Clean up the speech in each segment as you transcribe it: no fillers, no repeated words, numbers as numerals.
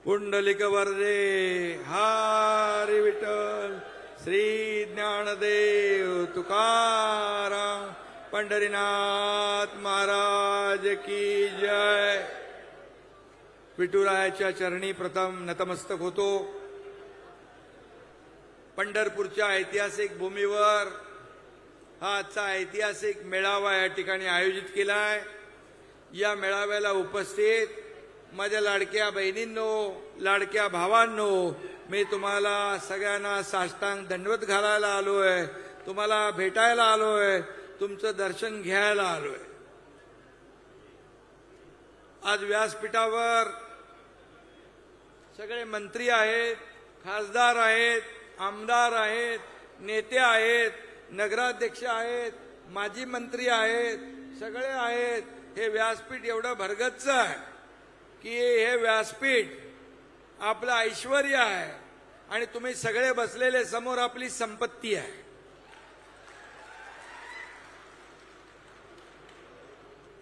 पुंडलिक वरदे हरी विठ्ठल श्री ज्ञानदेव तुकाराम पंढरीनाथ महाराज की जय। विठुरायाच्या चरणी प्रथम नतमस्तक होतो। पंढरपूरच्या ऐतिहासिक भूमीवर हा आजचा ऐतिहासिक मेळावा या ठिकाणी आयोजित केलाय। या मेळाव्याला उपस्थित माझ्या लाडक्या बहिणींनो, लाडक्या भावांनो, मी तुम्हाला सगळ्यांना साष्टांग दंडवत घालायला आलोय, तुम्हाला भेटायला आलोय, तुमचं दर्शन घ्यायला आलोय। आज व्यासपीठावर सगळे मंत्री आहेत, खासदार आहेत, आमदार आहेत, नेते आहेत, नगराध्यक्ष आहेत, माजी मंत्री आहेत, सगळे आहेत। हे व्यासपीठ एवढं भरगच्च आहे की हे व्यासपीठ आपलं ऐश्वर्य आहे आणि तुम्ही सगळे बसलेले समोर आपली संपत्ती आहे।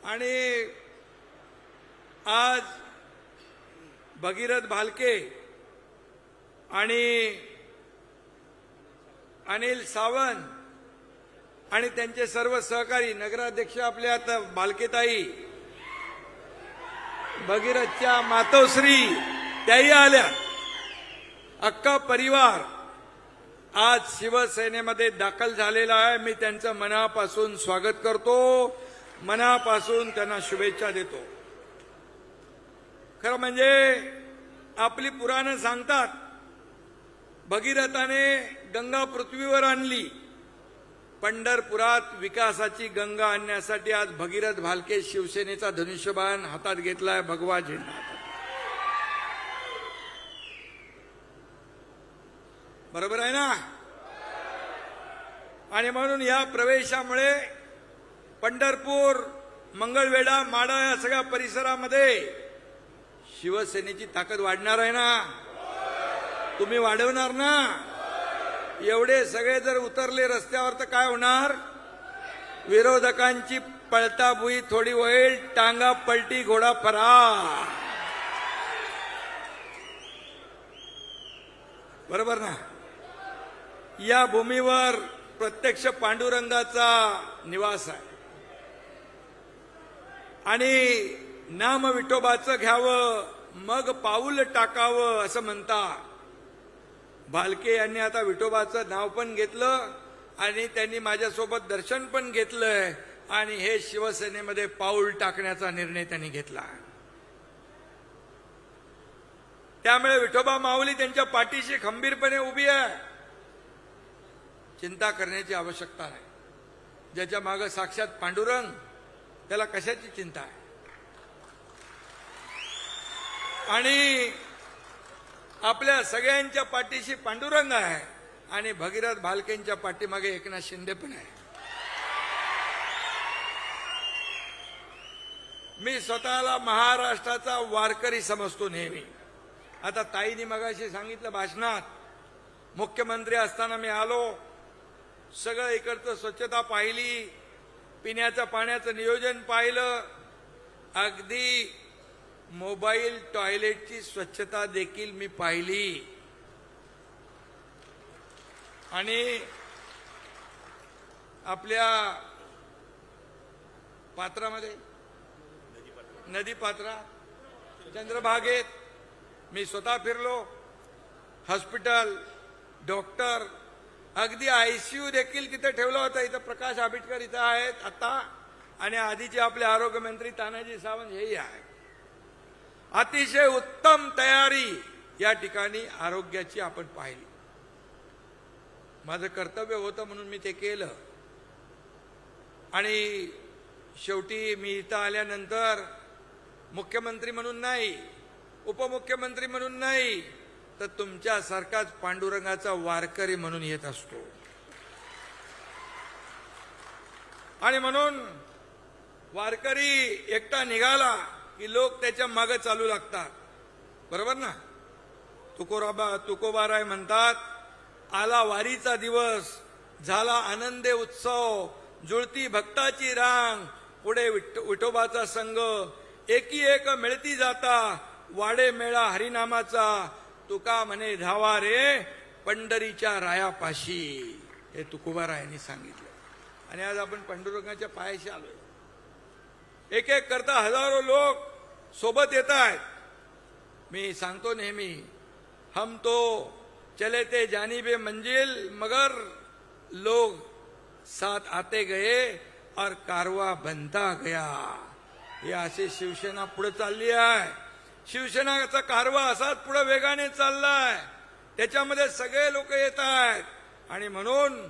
आणि आज भगीरथ भालके आणि अनिल सावंत आणि त्यांचे सर्व सहकारी, नगराध्यक्ष आपल्या आता भालकेताई, भगीरथच्या मातोश्री त्याही आल्या, अख्खा परिवार आज शिवसेनेमध्ये दाखल झालेला आहे। मी त्यांचं मनापासून स्वागत करतो, मनापासून त्यांना शुभेच्छा देतो। खरं म्हणजे आपली पुराणं सांगतात, भगीरथाने गंगा पृथ्वीवर आणली, पंढरपुरात विकासाची गंगा आणण्यासाठी आज भगीरथ भालके शिवसेनेचा धनुष्यबाण हातात घेतलाय, भगवा झेंडा। बरोबर आहे ना? आणि म्हणून या प्रवेशामुळे पंढरपूर, मंगळवेढा, माढा या सगळ्या परिसरामध्ये शिवसेनेची ताकद वाढणार आहे ना? तुम्ही वाढवणार ना? एवढे सगळे जर उतरले रस्त्यावर तर काय होणार? विरोधकांची पळताभुई थोडी होईल, टांगा पलटी घोडा फरार। बरोबर ना? या भूमीवर प्रत्यक्ष पांडुरंगाचा निवास आहे आणि नाम विठोबाचं घ्यावं मग पाऊल टाकावं असं म्हणतात। भालके यांनी आता विठोबाचं नाव पण घेतलं आणि त्यांनी माझ्यासोबत दर्शन पण घेतलंय आणि हे शिवसेनेमध्ये पाऊल टाकण्याचा निर्णय त्यांनी घेतला। त्यामुळे विठोबा माऊली त्यांच्या पाठीशी खंबीरपणे उभी आहे। चिंता करण्याची आवश्यकता नाही। ज्याच्या मागे साक्षात पांडुरंग, त्याला कशाची चिंता आहे? आणि आपल्या सगळ्यांच्या पाठीशी पांडुरंग आहे आणि भगीरथ भालकेंच्या पाठीमागे एकनाथ शिंदे पण आहे। मी स्वतःला महाराष्ट्राचा वारकरी समजतो नेहमी। आता ताईंनी मगाशी सांगितलं भाषणात, मुख्यमंत्री असताना मी आलो, सगळं इकडचं स्वच्छता पाहिली, पिण्याचं पाण्याचं नियोजन पाहिलं, अगदी मोबाईल टॉयलेटची स्वच्छता देखील मी पाहिली। आणि आपल्या पात्रामध्ये, नदी पात्रात, चंद्रभागेत मी स्वतः फिरलो। हॉस्पिटल, डॉक्टर, अगदी आयसीयू देखील तिथे ठेवला होता। इथं प्रकाश आंबेडकर इथं आहेत आता, आणि आधीचे आपले आरोग्यमंत्री तानाजी सावंत हेही आहेत। अतिशय उत्तम तयारी या ठिकाणी आरोग्याची आपण पाहिली। माझं कर्तव्य होतं म्हणून मी ते केलं। आणि शेवटी मी इथं आल्यानंतर मुख्यमंत्री म्हणून नाही, उपमुख्यमंत्री म्हणून नाही, तर तुमच्यासारखाच पांडुरंगाचा वारकरी म्हणून येत असतो। आणि म्हणून वारकरी एकटा निघाला की लोक त्याच्या मागे चालू लागतात। बरोबर ना? तुकोबाराय म्हणतात, आला वारीचा दिवस, झाला आनंदे उत्सव, जुळती भक्ताची रांग, पुढे विठोबाचा संघ, एकी एक मिळती जाता, वाडे मेळा हरिनामाचा, तुका म्हणे धावा रे पंढरीच्या रायापाशी, हे तुकोबारायांनी सांगितलं. आणि आज आपण पांडुरंगाच्या पायाशी आलोय. एक एक करता हजारो लोक सोबत येत आहेत. मी सांगतो नेहमी, हम तो चले थे जानिबे मंजिल मगर लोग साथ आते गए और कारवा बनता गया. हे असे शिवसेना पुढे चालली आहे. शिवसेनाचा कारवा असाच पुढे वेगाने चाललाय. त्याच्यामध्ये सगळे लोक येत आहेत. आणि म्हणून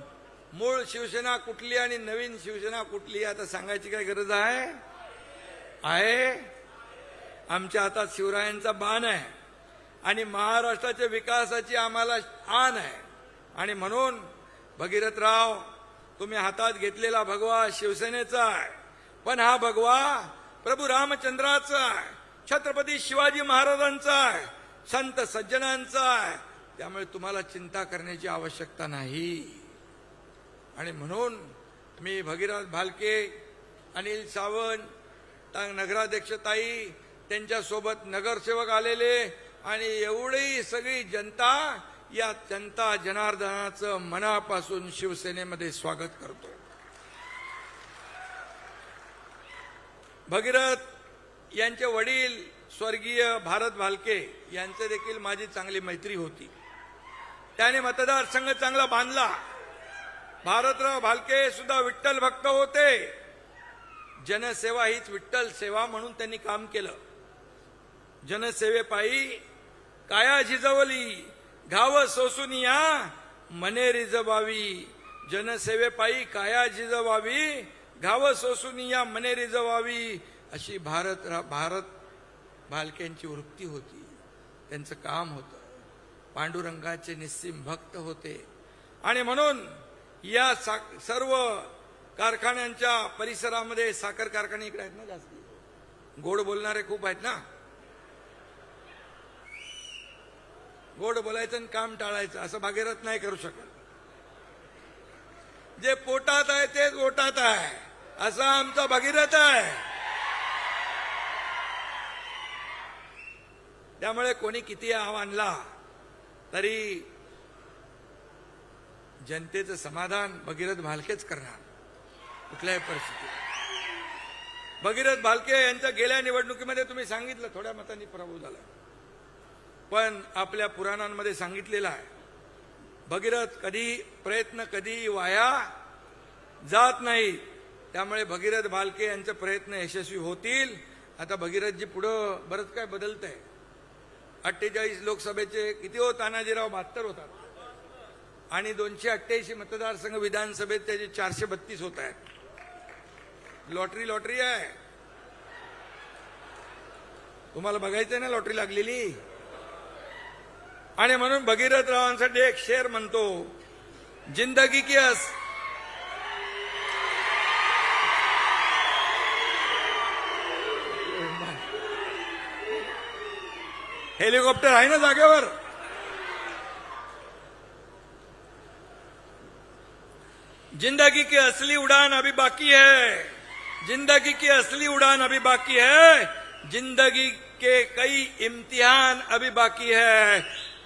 मूळ शिवसेना कुठली आणि नवीन शिवसेना कुठली आता सांगायची काय गरज आहे? आमच्या हातात शिवरायांचा बाण आहे आणि महाराष्ट्राच्या विकासाची आम्हाला आण आहे. आणि म्हणून भगीरथराव, तुम्ही हातात घेतलेला भगवा शिवसेनेचा आहे, पण हा भगवा प्रभू रामचंद्राचा आहे, छत्रपती शिवाजी महाराजांचा आहे, संत सज्जनांचा आहे. त्यामुळे तुम्हाला चिंता करण्याची आवश्यकता नाही. आणि म्हणून मी भगीरथ भालके, अनिल सावंत, नगराध्यक्षताई, त्यांच्यासोबत नगरसेवक आलेले आणि एवढी सगळी जनता, या जनता जनार्दनाचं मनापासून शिवसेनेमध्ये स्वागत करतो. भगीरथ यांचे वडील स्वर्गीय भारत भालके यांचे देखील माझी चांगली मैत्री होती. त्याने मतदारसंघ चांगला बांधला. भारतराव भालके सुद्धा विठ्ठल भक्त होते. जनसेवा हीच विठ्ठल सेवा म्हणून त्यांनी काम केलं. जनसेवेपायी काया झिजवली, घाव सोसून या मने रिजवावी. जनसेवेपायी काया झिजवावी, घाव सोसून या मने रिजवावी, अशी भारत भालक्यांची वृत्ती होती. त्यांचं काम होतं. पांडुरंगाचे निस्सीम भक्त होते. आणि म्हणून या सर्व कारखान्यांच्या परिसरामध्ये, साखर कारखाने इकडे आहेत ना जास्त, गोड बोलणारे खूप आहेत ना. गोड बोलायचं आणि काम टाळायचं असं भागीरथ नाही करू शकत. जे पोटात आहे तेच ओटात आहे, असा आमचा भगीरथ आहे. त्यामुळे कोणी किती आणला तरी जनतेचं समाधान भगीरथ भालकेच करणार कुठल्याही परिस्थितीत. भगीरथ भालके यांच्या गेल्या निवडणुकीमध्ये तुम्ही सांगितलं थोड्या मतांनी पराभव झाला, पण आपल्या पुराणांमध्ये सांगितलेलं आहे भगीरथ प्रयत्न कधी वाया जात नाही. त्यामुळे भगीरथ भालके यांचे प्रयत्न यशस्वी होतील. आता भगीरथजी पुढं बरंच काय बदलत आहे. 48 लोकसभेचे किती हो तानाजीराव 72 होतात आणि 288 मतदारसंघ विधानसभेत त्याचे 432 होत आहेत. लॉटरी आहे. तुम्हाला बघायचंय ना लॉटरी लागलेली. आणि म्हणून भगीरथ रावांसाठी एक शेर म्हणतो, जिंदगी की हेलिकॉप्टर आहे ना जागेवर. जिंदगी की असली उड़ान अभी बाकी है, जिंदगी की असली उड़ान अभी बाकी है, जिंदगी के कई इम्तिहान अभी बाकी है.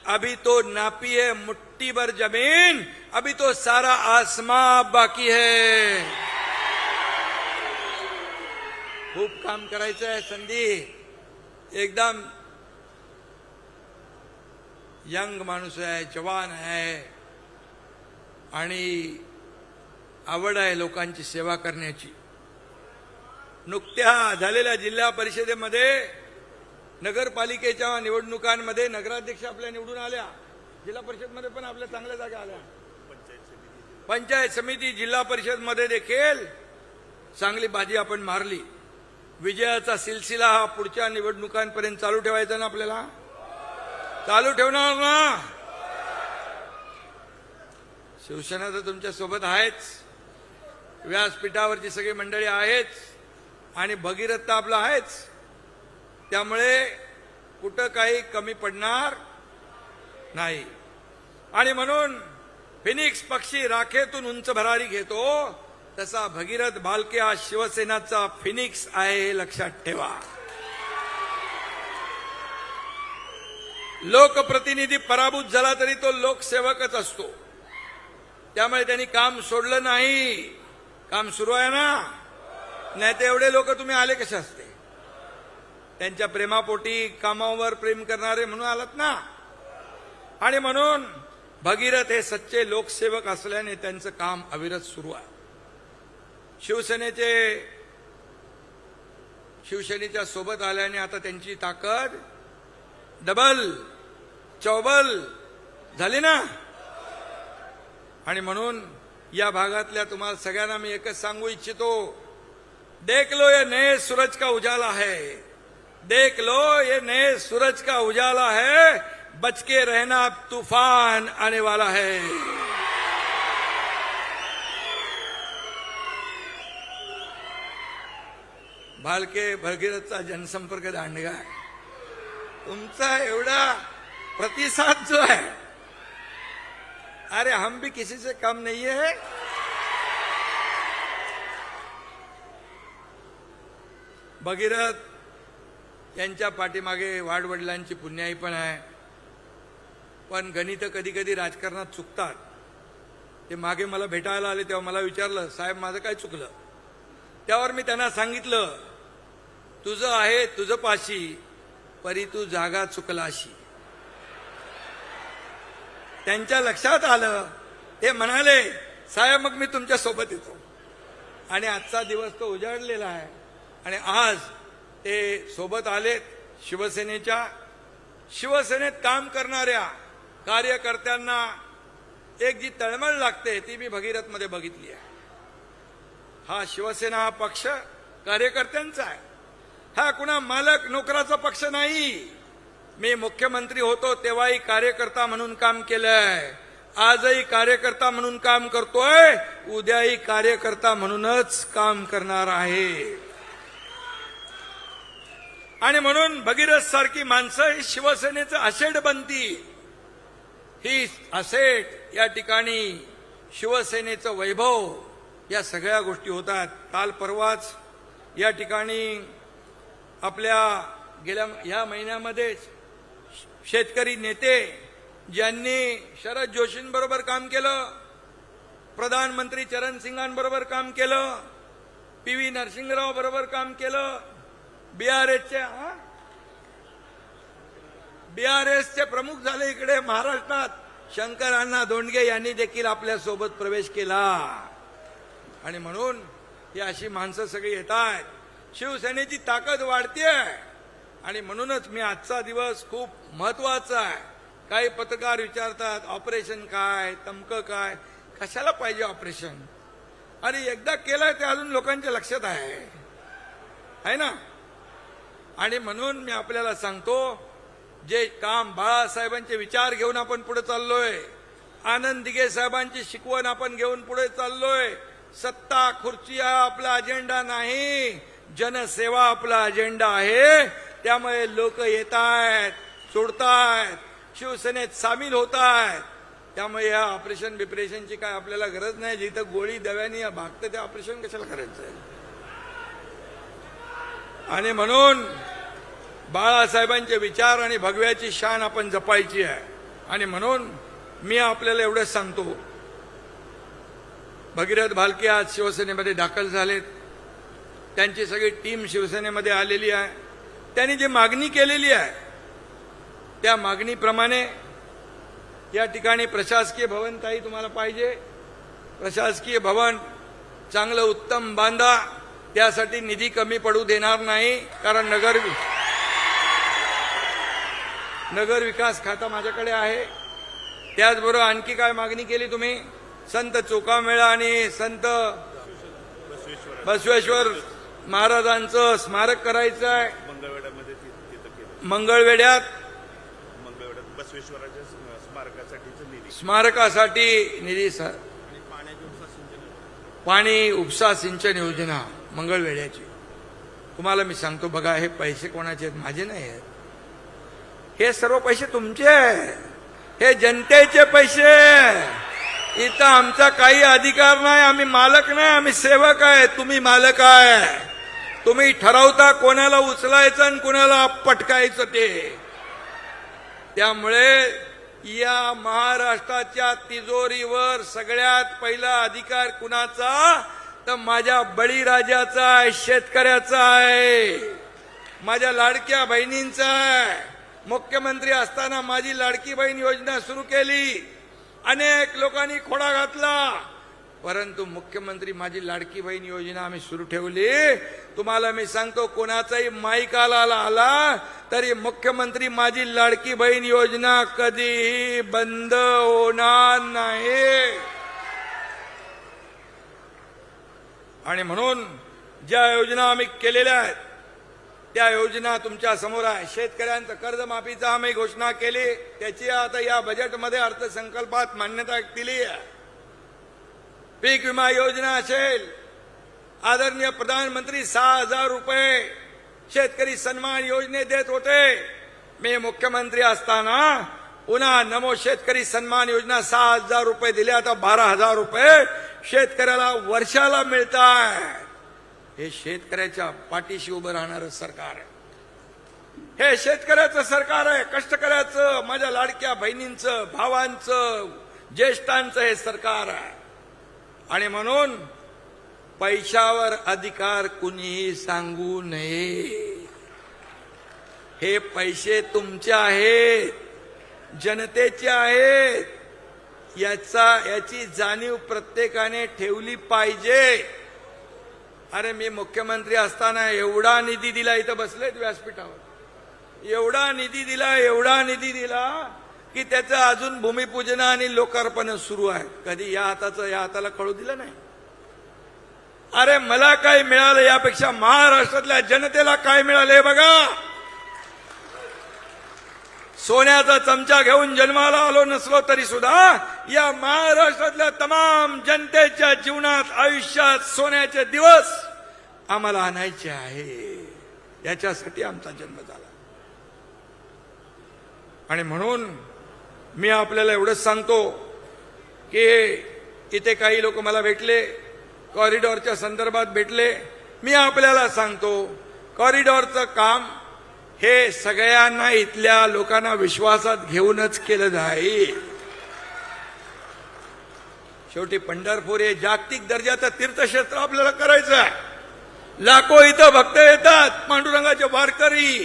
अभी तो नापी है मुट्ठी भर जमीन, अभी तो सारा आसमां बाकी है. खूप काम करायचं आहे. संधी एकदम यंग माणूस आहे, जवान आहे आणि आवड आहे लोकांची सेवा करण्याची. नुकत्या झालेल्या जिल्हा परिषदेमध्ये, नगरपालिकेच्या निवडणुकांमध्ये नगराध्यक्ष आपल्या निवडून आल्या. जिल्हा परिषदमध्ये पण आपल्या चांगल्या जागा आल्या. पंचायत समिती, जिल्हा परिषदमध्ये देखील चांगली बाजी आपण मारली. विजयाचा सिलसिला हा पुढच्या निवडणुकांपर्यंत चालू ठेवायचा ना. आपल्याला चालू ठेवणार ना. शिवसेना तर तुमच्या सोबत आहेच, व्यासपीठावरची सगळी मंडळी आहेच आणि भगीरथ तर आपला आहेच. त्यामुळे कुठं काही कमी पडणार नाही. आणि म्हणून फिनिक्स पक्षी राखेतून उंच भरारी घेतो, तसा भगीरथ भालके हा शिवसेनाचा फिनिक्स आहे, हे लक्षात ठेवा. लोकप्रतिनिधी पराभूत झाला तरी तो लोकसेवकच असतो. त्यामुळे त्यांनी काम सोडलं नाही. काम सुरू आहे ना. नाही तर एवढे लोक तुम्ही आले कसे असते. त्यांच्या प्रेमापोटी कामावर प्रेम करणारे म्हणून आलात ना. आणि म्हणून भगीरथ हे सच्चे लोकसेवक असल्याने त्यांचं काम अविरत सुरू आहे. शिवसेनेच्या सोबत आल्याने आता त्यांची ताकद डबल चौबल झाली ना. आणि म्हणून या भागातल्या तुम्हाला सगळ्यांना मी एकच सांगू इच्छितो, देख लो ये नए सूरज का उजाला है, देख लो ये नए सूरज का उजाला है, बच के रहना अब तूफान आने वाला है. भालके भगीरथचा जनसंपर्क दांडगा आहे. तुमचा एवढा प्रतिसाद जो है, अरे हम भी किसी से कम नहीं है. भगीरथ यांच्या पाठीमागे वाडवडिलांची पुण्याई पण आहे. पण गणित कधी कधी राजकारणात चुकतात. ते मागे मला भेटायला आले तेव्हा मला विचारलं, साहेब माझं काय चुकलं. त्यावर मी त्यांना सांगितलं, तुझं आहे तुझं पाशी, परी तू जागा चुकलाशी. त्यांच्या लक्षात आलं. ते म्हणाले, साहेब मग मी तुमच्या सोबत येतो. आणि आजचा दिवस तो उजाडलेला आहे. आणि आज ते सोबत आलेत. शिवसेनेत काम करणाऱ्या कार्यकर्त्यांना एक जी तळमळ लागते ती मी भगीरथमध्ये बघितली आहे. हा शिवसेना हा पक्ष कार्यकर्त्यांचा आहे. हा कुणा मालक नोकराचा पक्ष नाही. मी मुख्यमंत्री होतो तेव्हाही कार्यकर्ता म्हणून काम केलंय. आजही कार्यकर्ता म्हणून काम करतोय. उद्याही कार्यकर्ता म्हणूनच काम करणार आहे. आणि म्हणून भगीरथ सारखी माणसं ही शिवसेनेचं असेट बनती. ही असेट या ठिकाणी शिवसेनेचं वैभव, या सगळ्या गोष्टी होतात. काल परवाच या ठिकाणी आपल्या गेल्या या महिन्यामध्येच शेतकरी नेते ज्यांनी शरद जोशींबरोबर काम केलं, प्रधानमंत्री चरण सिंगांबरोबर काम केलं, PV नरसिंहराव बरोबर काम केलं, बीआरएसचे प्रमुख झाले इकडे महाराष्ट्रात, शंकर अण्णा धोंडगे यांनी देखील आपल्या सोबत प्रवेश केला. आणि म्हणून ही अशी माणसं सगळी येत आहेत. शिवसेनेची ताकद वाढतेय. आणि म्हणूनच मी आजचा दिवस खूप महत्वाचा आहे. काही पत्रकार विचारतात ऑपरेशन काय, तमकं काय, कशाला पाहिजे ऑपरेशन. आणि एकदा केलंय ते अजून लोकांच्या लक्षात आहे ना. आणि म्हणून मी आपल्याला सांगतो, जे काम बाळासाहेबांचे विचार घेऊन आपण पुढे चाललोय, आनंद दिघे साहेबांची शिकवण आपण घेऊन पुढे चाललोय. सत्ता खुर्ची हा आपला अजेंडा नाही, जनसेवा आपला अजेंडा आहे. त्यामुळे लोक येत आहेत, सोडतायत, शिवसेनेत सामील होत आहेत. त्यामुळे या ऑपरेशन बिपरेशनची काय आपल्याला गरज नाही. जिथं गोळी दव्यानी भागतं ते ऑपरेशन कशाला करायचं आहे. आणि म्हणून बाळासाहेबांचे विचार आणि भगव्याची शान आपण जपायची आहे. आणि म्हणून मी आपल्याला एवढंच सांगतो, भगीरथ भालके आज शिवसेनेमध्ये दाखल झालेत. त्यांची सगळी टीम शिवसेनेमध्ये आलेली आहे. त्यांनी जी मागणी केलेली आहे त्या मागणीप्रमाणे या ठिकाणी प्रशासकीय भवन ताई तुम्हाला पाहिजे, प्रशासकीय भवन चांगलं उत्तम बांधा. त्यासाठी निधी कमी पडू देणार नाही. कारण नगर विकास खाता माझ्याकडे आहे. त्याचबरोबर आणखी काय मागणी केली तुम्ही, संत चोकामेळा आणि संत बसवेश्वर महाराजांचं स्मारक करायचं आहे. मंगळवेढ्यात बसवेश्वराच्या स्मारकासाठी निधी, पाणी उपसा सिंचन योजना मंगळवेढ्याची. तुम्हाला मी सांगतो बघा, हे पैसे कोणाचे आहेत, माझे नाही आहेत. हे सर्व पैसे तुमचे आहेत. हे जनतेचे पैसे. इथं आमचा काही अधिकार नाही. आम्ही मालक नाही, आम्ही सेवक आहे. तुम्ही मालक आहे. तुम्ही ठरवता कोणाला उचलायचं आणि कोणाला पटकायचं ते. त्यामुळे या महाराष्ट्राच्या तिजोरीवर सगळ्यात पहिला अधिकार कुणाचा? तर माझ्या बळीराजाचा आहे, शेतकऱ्याचा आहे, माझ्या लाडक्या बहिणींचा आहे. मुख्यमंत्री असताना माझी लाडकी बहीण योजना सुरू केली, अनेक लोकांनी खोडा घातला, परंतु मुख्यमंत्री माझी लाडकी बहीण योजना आम्ही सुरू ठेवली. तुम्हाला मी सांगतो, कोणाचाही माईक आला तरी मुख्यमंत्री माझी लाडकी बहीण योजना कधीही बंद होणार नाही. आणि म्हणून ज्या योजना आम्ही केलेल्या आहेत त्या योजना तुमच्या समोर आहे. शेतकऱ्यांचं कर्जमाफीचा आम्ही घोषणा केली, त्याची आता या बजेटमध्ये अर्थसंकल्पात मान्यता दिली आहे. पीक विमा योजना असेल, आदरणीय प्रधानमंत्री 6,000 रुपये शेतकरी सन्मान योजने देत होते. मी मुख्यमंत्री असताना पुन्हा नमो शेतकरी सन्मान योजना 6,000 रुपये दिले, आता 12,000 रुपये शेतकऱ्याला वर्षाला मिळतात. हे शेतकऱ्याच्या पाठीशी उभं राहणारं सरकार आहे. हे शेतकऱ्याचं सरकार आहे, कष्टकऱ्याचं, माझ्या लाडक्या बहिणींचं, भावांचं, ज्येष्ठांचं हे सरकार आहे. आणि म्हणून पैशावर अधिकार कुणीही सांगू नये. हे पैसे तुमचे आहेत, जनतेचे आहेत. याची जाणीव प्रत्येकाने ठेवली पाहिजे. अरे मी मुख्यमंत्री असताना एवढा निधी दिला, इथं बसलेत व्यासपीठावर, एवढा निधी दिला की त्याचं अजून भूमिपूजन आणि लोकार्पण सुरू आहे. कधी या हाताला कळू दिलं नाही. अरे मला काय मिळालं यापेक्षा महाराष्ट्रातल्या जनतेला काय मिळाले बघा. सोन्याचा चमचा घेऊन जन्माला आलो नसलो तरी सुद्धा या महाराष्ट्रातल्या तमाम जनतेच्या जीवनात, आयुष्यात सोन्याचे दिवस आम्हाला आणायचे आहे. याच्यासाठी आमचा जन्म झाला. आणि म्हणून मी आपल्याला एवढंच सांगतो की इथे काही लोक मला भेटले, कॉरिडॉरच्या संदर्भात भेटले. मी आपल्याला सांगतो, कॉरिडॉरचं काम हे सगळ्यांना, इथल्या लोकांना विश्वासात घेऊनच केलं जाईल. शेवटी पंढरपूर हे जागतिक दर्जाचं तीर्थक्षेत्र आपल्याला करायचं आहे. लाखो इथं भक्त येतात, पांडुरंगाचे वारकरी,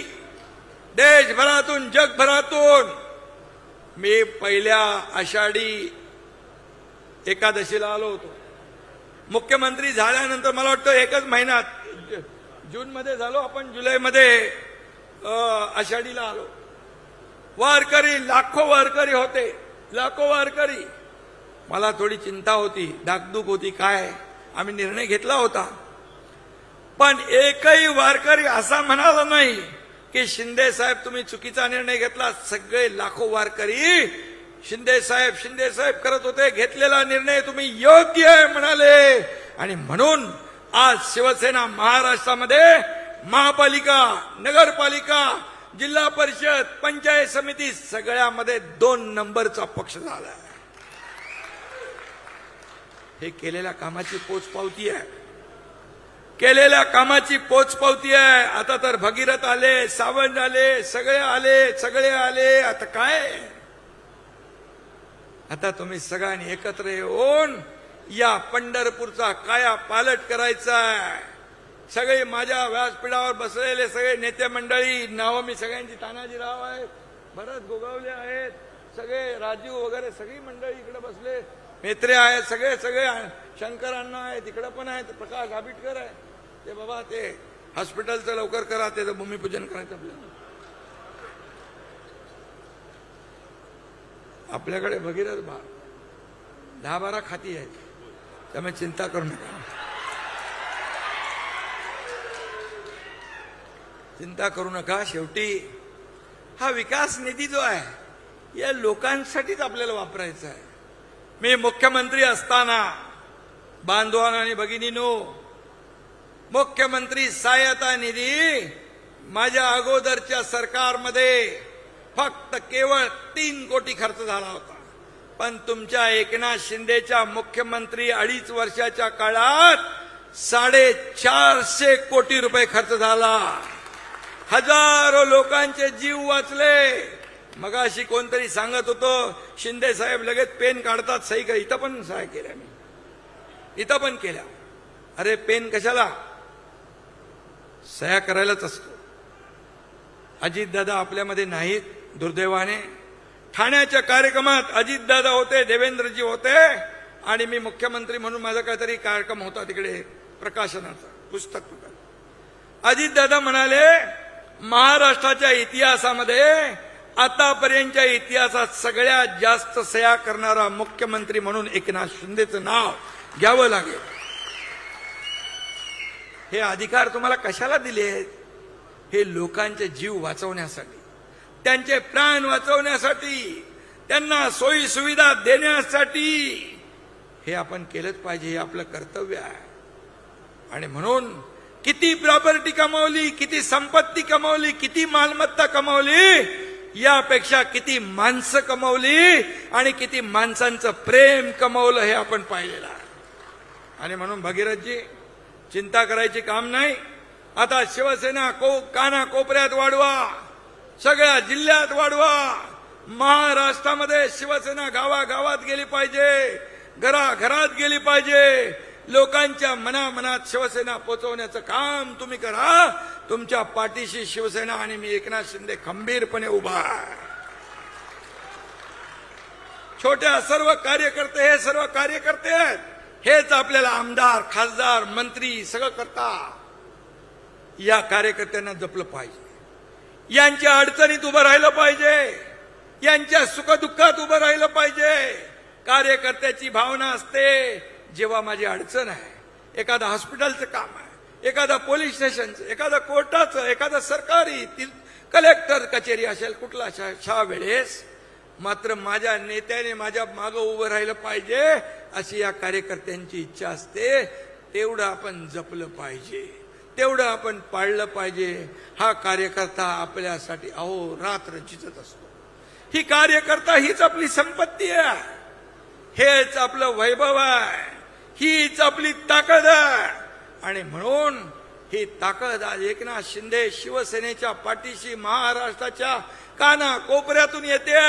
देशभरातून, जगभरातून. मी पहिल्या आषाढी एकादशीला आलो होतो. मुख्यमंत्री झाल्यानंतर मला वाटतं एकच महिन्यात, जूनमध्ये झालो आपण, जुलैमध्ये आषाढीला आलो. वारकरी, लाखो वारकरी होते, लाखो वारकरी. मला थोडी चिंता होती, धाकधूक होती. काय, आम्ही निर्णय घेतला होता, पण एकही वारकरी असा म्हणाला नाही की शिंदे साहेब तुम्ही चुकीचा निर्णय घेतला. सगळे लाखो वारकरी शिंदे साहेब करत होते, घेतलेला निर्णय तुम्ही योग्य आहे म्हणाले. आणि म्हणून आज शिवसेना महाराष्ट्रामध्ये महापालिका, नगरपालिका, जिल्हा परिषद, पंचायत समिती सगळ्यामध्ये 2 नंबरचा पक्ष झाला. हे केलेल्या कामाची पोचपावती आहे, केलेल्या कामाची पोचपावती आहे. आता तर भगीरथ आले, सावंत आले, सगळे आले. आता काय, आता तुम्ही सगळ्यांनी एकत्र येऊन या पंढरपूरचा काया पालट करायचा आहे. सगळे माझ्या व्यासपीठावर बसलेले सगळे नेते मंडळी, नावं मी सगळ्यांची, तानाजीराव आहेत, भरत गोगावले आहेत, सगळे राजीव वगैरे सगळी मंडळी इकडे बसले, मेत्रे आहेत, सगळे शंकर अण्णा आहेत, इकडे पण आहेत, प्रकाश आबिटकर आहे. ते बाबा ते हॉस्पिटलचं लवकर करा, त्याचं भूमिपूजन करायचं. आपल्याकडे भगीरथ 10-12 खाती आहेत, त्यामुळे चिंता करू नका, चिंता करू नका. शेवटी हा विकास निधी जो आहे या लोकांसाठीच आपल्याला वापरायचा आहे. मी मुख्यमंत्री असताना, बांधवांनो आणि भगिनींनो, मुख्यमंत्री सहायता निधी माझ्या अगोदरच्या सरकारमध्ये फक्त केवळ 3 कोटी खर्च झाला होता. पण तुमच्या एकनाथ शिंदेच्या मुख्यमंत्री 2.5 वर्षाच्या काळात 450 कोटी रुपये खर्च झाला. हजारो लोकांचे जीव वाचले. मगाशी कोणतरी सांगत होतं शिंदे साहेब लगेच पेन काढतात सही कर. इथं पण सह्या केल्या मी, इथं पण केल्या. अरे पेन कशाला, सह्या करायलाच असतो. अजितदादा आपल्यामध्ये नाहीत दुर्दैवाने. ठाण्याच्या कार्यक्रमात अजितदादा होते, देवेंद्रजी होते आणि मी मुख्यमंत्री म्हणून माझा काहीतरी कार्यक्रम होता तिकडे प्रकाशनाचा, पुस्तक प्रकाशन. अजितदादा म्हणाले महाराष्ट्राच्या इतिहासामध्ये आतापर्यंतच्या इतिहासात सगळ्यात जास्त सह्या करणारा मुख्यमंत्री म्हणून एकनाथ शिंदेचं नाव घ्यावं लागेल. हे अधिकार तुम्हाला कशाला दिले? हे लोकांचे जीव वाचवण्यासाठी, त्यांचे प्राण वाचवण्यासाठी, त्यांना सोयी सुविधा देण्यासाठी. हे आपण केलंच पाहिजे, हे आपलं कर्तव्य आहे. आणि म्हणून किती प्रॉपर्टी कमावली, किती संपत्ती कमावली, किती मालमत्ता कमावली, यापेक्षा किती माणसं कमावली आणि किती माणसांचं प्रेम कमावलं हे आपण पाहिलेलं आहे. आणि म्हणून भगीरथजी चिंता करायची काम नाही. आता शिवसेना काना कोपऱ्यात वाढवा, सगळ्या जिल्ह्यात वाढवा. महाराष्ट्रामध्ये शिवसेना गावागावात गेली पाहिजे, घराघरात गेली पाहिजे. लोकांच्या मनामनात शिवसेना पोचवण्याचं काम तुम्ही करा. तुमच्या पाठीशी शिवसेना आणि मी एकनाथ शिंदे खंबीरपणे उभा आहे. छोट्या सर्व कार्यकर्ते, हे सर्व कार्यकर्ते आहेत, हेच आपल्याला आमदार, खासदार, मंत्री सगळं करता. या कार्यकर्त्यांना जपलं पाहिजे, यांच्या अडचणीत उभं राहिलं पाहिजे, यांच्या सुखदुःखात उभं राहिलं पाहिजे. कार्यकर्त्याची भावना असते जेव्हा माझी अडचण आहे, एखादा हॉस्पिटलचं काम आहे, एखादा पोलीस स्टेशनचं, एखादा कोर्टाचं, एखादा सरकारी कलेक्टर कचेरी असेल, कुठला अशा वेळेस मात्र माझ्या नेत्याने माझ्या मागं उभं राहिलं पाहिजे अशी या कार्यकर्त्यांची इच्छा असते. तेवढं आपण जपलं पाहिजे, तेवढं आपण पाळलं पाहिजे. हा कार्यकर्ता आपल्यासाठी अहोरात्र झिजत असतो. ही कार्यकर्ता हीच आपली संपत्ती आहे, हेच आपलं वैभव आहे, हीच आपली ताकद आहे. आणि म्हणून ही ताकद आज एकनाथ शिंदे शिवसेनेच्या पाठीशी महाराष्ट्राच्या काना कोपऱ्यातून येते.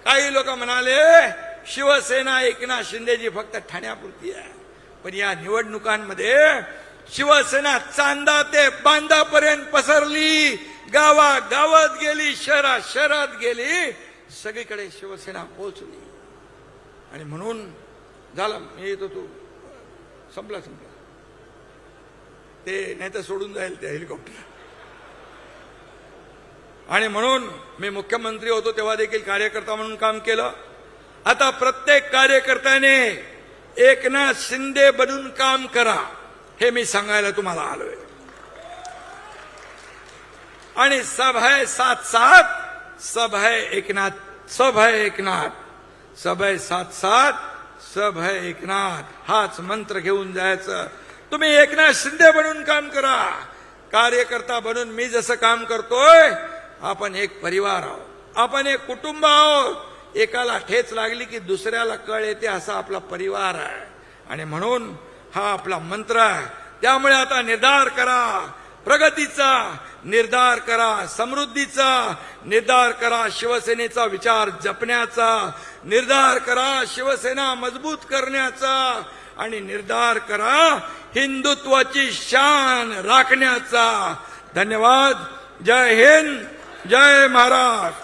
काही लोक म्हणाले शिवसेना एकनाथ शिंदेजी फक्त ठाण्यापुरती आहे, पण या निवडणुकांमध्ये शिवसेना चांदा ते बांधापर्यंत पसरली, गावागावात गेली, शहरात गेली, सगळीकडे शिवसेना पोहोचली. आणि म्हणून झालं, मी येतो, तू संपला ते, नाही तर सोडून जाईल ते हेलिकॉप्टर. आणि म्हणून मी मुख्यमंत्री होतो तेव्हा देखील कार्यकर्ता म्हणून काम केलं. आता प्रत्येक कार्यकर्त्याने एकनाथ शिंदे बनून काम करा, हे मी सांगायला तुम्हाला आलोय. आणि सब है साथ साथ, सब है एकनाथ, सब है एकनाथ, सब है साथ साथ, सब है एकनाथ, हाच मंत्र घेऊन जायचं. तुम्ही एकनाथ शिंदे बनून काम करा. कार्यकर्ता बनून मी जसं काम करतोय, आपण एक परिवार आहोत, आपण एक कुटुंब आहोत. एकाला ठेच लागली की दुसऱ्याला कळ येते, असा आपला परिवार आहे. आणि म्हणून हा आपला मंत्र आहे. त्यामुळे आता निर्धार करा, प्रगतीचा निर्धार करा, समृद्धीचा निर्धार करा, शिवसेनेचा विचार जपण्याचा निर्धार करा, शिवसेना मजबूत करण्याचा, आणि निर्धार करा हिंदुत्वाची शान राखण्याचा. धन्यवाद. जय हिंद, जय महाराष्ट्र.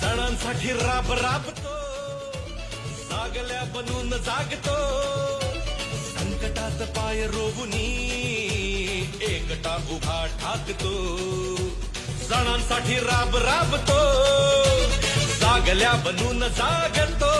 सणांसाठी राबतो, जागल्या बनून जागतो, संकटात पाय रोवुनी एकटा उभा ठाकतो. सणांसाठी राबतो, जागल्या बनून जागतो.